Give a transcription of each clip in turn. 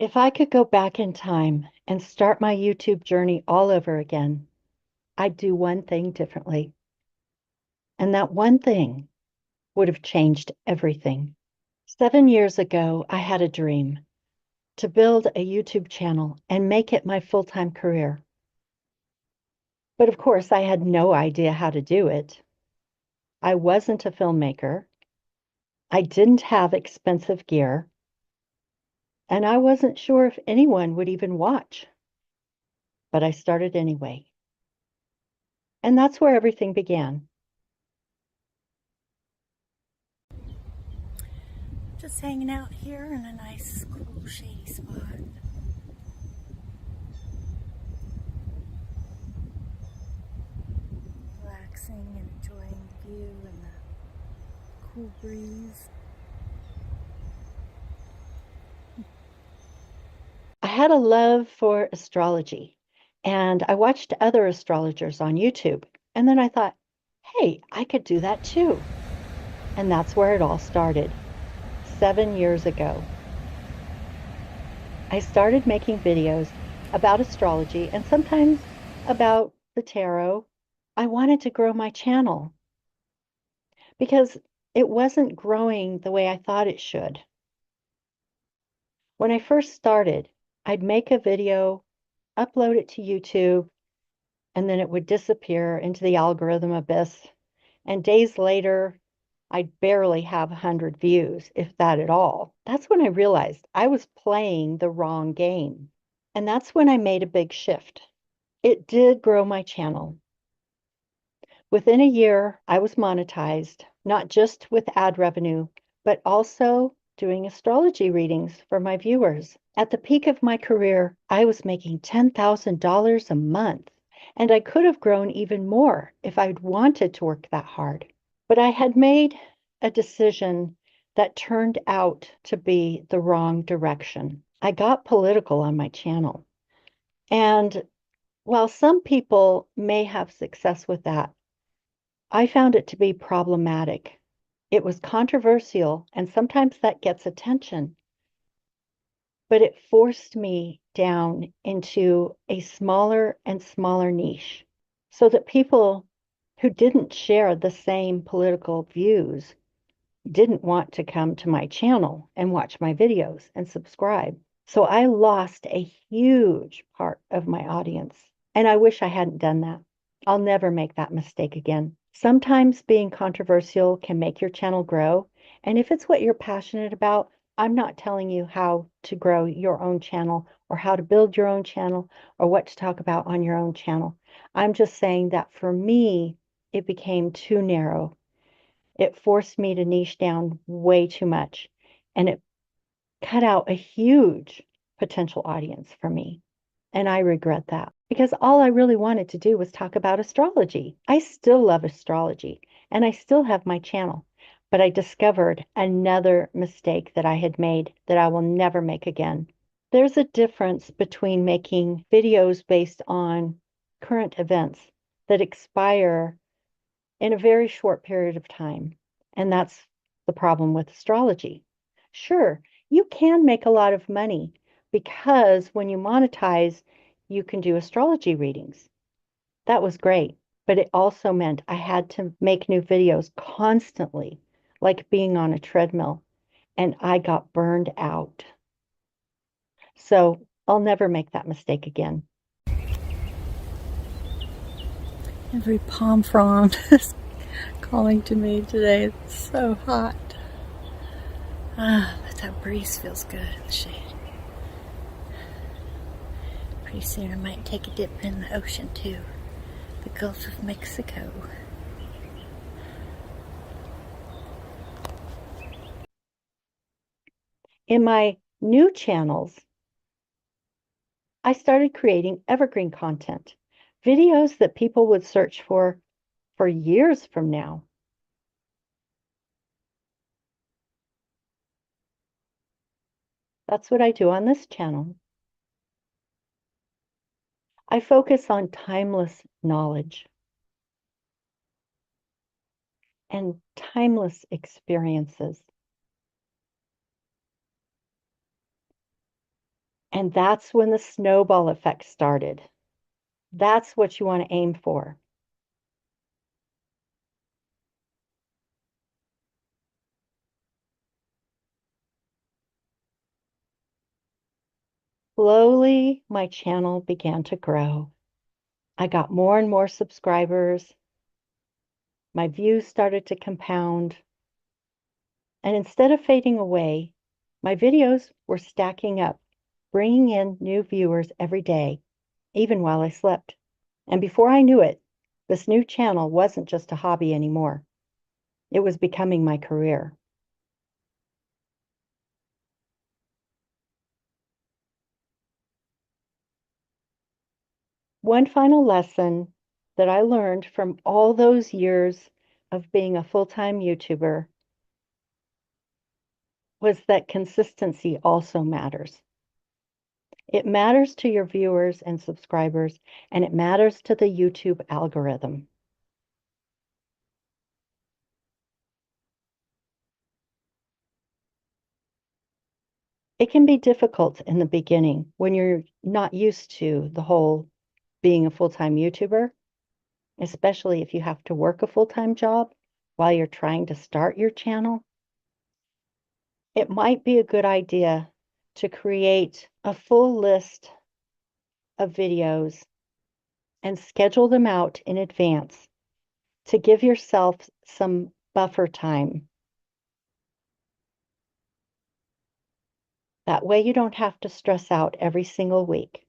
If I could go back in time and start my YouTube journey all over again, I'd do one thing differently. And that one thing would have changed everything. 7 years ago, I had a dream to build a YouTube channel and make it my full-time career. But of course, I had no idea how to do it. I wasn't a filmmaker. I didn't have expensive gear. And I wasn't sure if anyone would even watch. But I started anyway. And that's where everything began. Just hanging out here in a nice, cool, shady spot. Relaxing and enjoying the view and the cool breeze. I had a love for astrology, and I watched other astrologers on YouTube. And then I thought, hey, I could do that too. And that's where it all started 7 years ago. I started making videos about astrology and sometimes about the tarot. I wanted to grow my channel because it wasn't growing the way I thought it should. When I first started, I'd make a video, upload it to YouTube, and then it would disappear into the algorithm abyss. And days later, I'd barely have 100 views, if that at all. That's when I realized I was playing the wrong game. And that's when I made a big shift. It did grow my channel. Within a year, I was monetized, not just with ad revenue, but also doing astrology readings for my viewers. At the peak of my career, I was making $10,000 a month, and I could have grown even more if I'd wanted to work that hard. But I had made a decision that turned out to be the wrong direction. I got political on my channel. And while some people may have success with that, I found it to be problematic. It was controversial, and sometimes that gets attention, but it forced me down into a smaller and smaller niche so that people who didn't share the same political views didn't want to come to my channel and watch my videos and subscribe. So I lost a huge part of my audience. And I wish I hadn't done that. I'll never make that mistake again. Sometimes being controversial can make your channel grow. And if it's what you're passionate about, I'm not telling you how to grow your own channel or how to build your own channel or what to talk about on your own channel. I'm just saying that for me, it became too narrow. It forced me to niche down way too much. And it cut out a huge potential audience for me. And I regret that because all I really wanted to do was talk about astrology. I still love astrology and I still have my channel, but I discovered another mistake that I had made that I will never make again. There's a difference between making videos based on current events that expire in a very short period of time. And that's the problem with astrology. Sure, you can make a lot of money because when you monetize, you can do astrology readings. That was great. But it also meant I had to make new videos constantly, like being on a treadmill, and I got burned out. So I'll never make that mistake again. Every palm frond is calling to me today. It's so hot. But that breeze feels good in the shade. Pretty soon I might take a dip in the ocean too. The Gulf of Mexico. In my new channels, I started creating evergreen content, videos that people would search for years from now. That's what I do on this channel. I focus on timeless knowledge and timeless experiences. And that's when the snowball effect started. That's what you want to aim for. Slowly, my channel began to grow. I got more and more subscribers. My views started to compound. And instead of fading away, my videos were stacking up, bringing in new viewers every day, even while I slept. And before I knew it, this new channel wasn't just a hobby anymore. It was becoming my career. One final lesson that I learned from all those years of being a full-time YouTuber was that consistency also matters. It matters to your viewers and subscribers, and it matters to the YouTube algorithm. It can be difficult in the beginning when you're not used to the whole being a full-time YouTuber, especially if you have to work a full-time job while you're trying to start your channel. It might be a good idea to create a full list of videos and schedule them out in advance to give yourself some buffer time. That way you don't have to stress out every single week.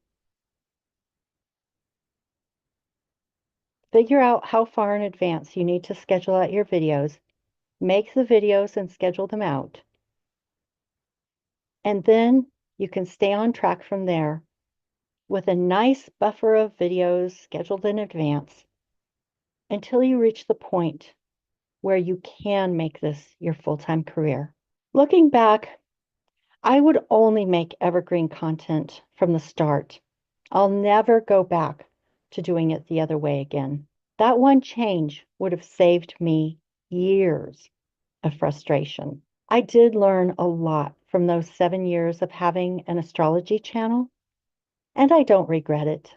Figure out how far in advance you need to schedule out your videos, make the videos and schedule them out. And then you can stay on track from there with a nice buffer of videos scheduled in advance until you reach the point where you can make this your full-time career. Looking back, I would only make evergreen content from the start. I'll never go back to doing it the other way again. That one change would have saved me years of frustration. I did learn a lot from those 7 years of having an astrology channel, and I don't regret it.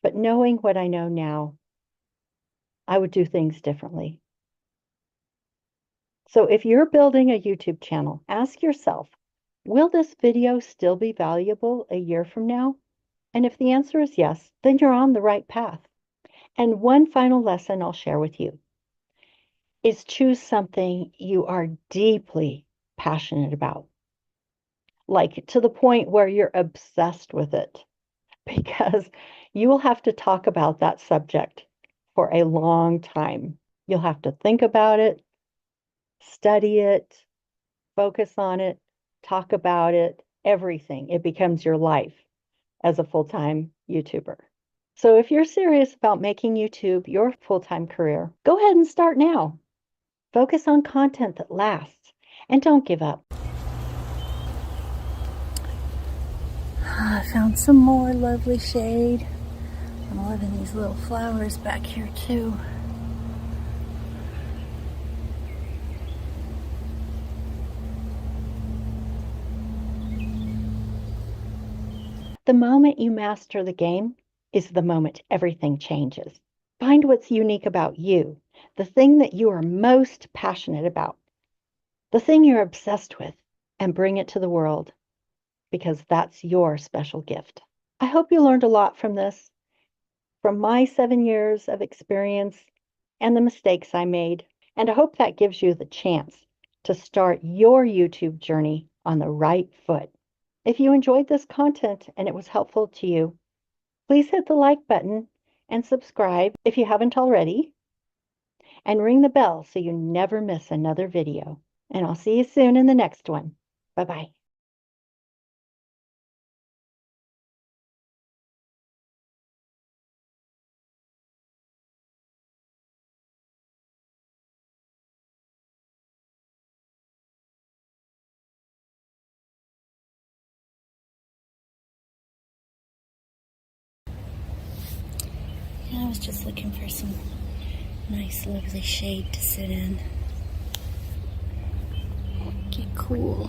But knowing what I know now, I would do things differently. So if you're building a YouTube channel, ask yourself, will this video still be valuable a year from now? And if the answer is yes, then you're on the right path. And one final lesson I'll share with you is choose something you are deeply passionate about, like to the point where you're obsessed with it, because you will have to talk about that subject for a long time. You'll have to think about it, study it, focus on it, talk about it, everything. It becomes your life as a full-time YouTuber. So if you're serious about making YouTube your full-time career, go ahead and start now. Focus on content that lasts and don't give up. I found some more lovely shade. I'm loving these little flowers back here too. The moment you master the game is the moment everything changes. Find what's unique about you, the thing that you are most passionate about, the thing you're obsessed with, and bring it to the world, because that's your special gift. I hope you learned a lot from this, from my 7 years of experience and the mistakes I made, and I hope that gives you the chance to start your YouTube journey on the right foot. If you enjoyed this content and it was helpful to you, please hit the like button and subscribe if you haven't already, and ring the bell so you never miss another video. And I'll see you soon in the next one. Bye-bye. Yeah, I was just looking for some nice, lovely shade to sit in. Get cool.